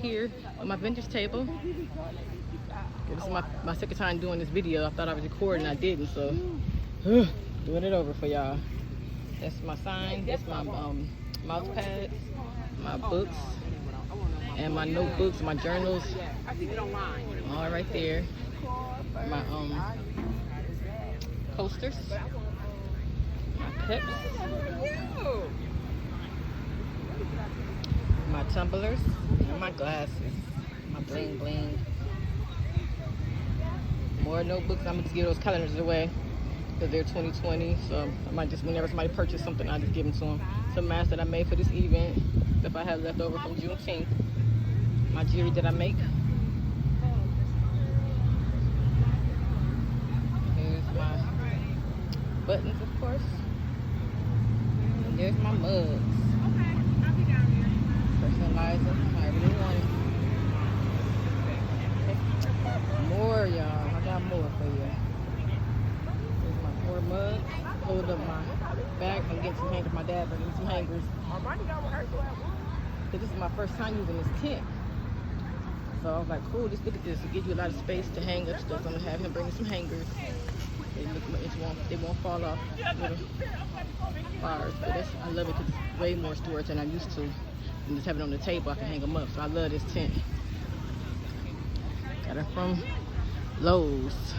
here on my vintage table. This is my second time doing this video. I thought I was recording, I didn't, so doing it over for y'all. That's my sign, that's my mouse pads, my books, and my notebooks, my journals, all right there. My posters, my pips, my tumblers, and my glasses, my bling bling. More notebooks. I'm gonna just give those calendars away because they're 2020. So I might just, whenever somebody purchases something, I just give them to them. Some masks that I made for this event, stuff I have left over from Juneteenth. My jewelry that I make. Here's my buttons, of course. And there's my mugs. Personalize them however you want it. More, y'all. I got more for you. Here's my 4 mugs. Hold up my bag. I'm getting some hangers. My dad bringing me some hangers. This is my first time using this tent. So I was like, cool, just look at this. It gives you a lot of space to hang up stuff. So I'm going to have him bring me some hangers. They won't fall off little bars. But I love it because it's way more storage than I'm used to. And just have it on the table, I can hang them up. So I love this tent. Got it from Lowe's.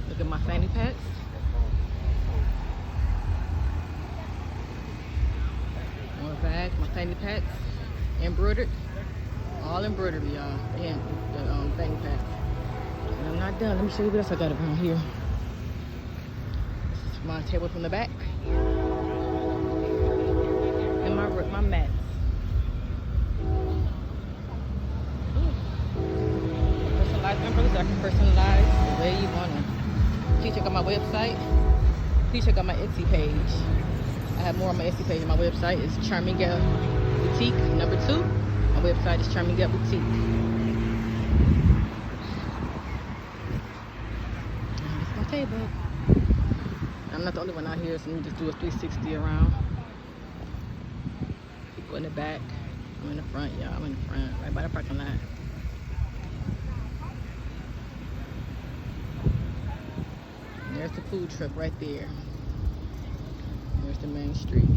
Look at my fanny packs. More bags, my fanny packs. Embroidered. All embroidered, y'all. And the fanny packs. And I'm not done. Let me show you what else I got around here. This is my table from the back. And my mats. Personalized umbrellas that I can personalize the way you want them. Please check out my website. Please check out my Etsy page. I have more on my Etsy page. My website is Charming Gal Boutique #2. My website is Charming Gal Boutique. And this is my table. I'm not the only one out here, so let me just do a 360 around. People in the back. I'm in the front, y'all. I'm in the front, right by the parking lot. And there's the food truck right there. There's the main street.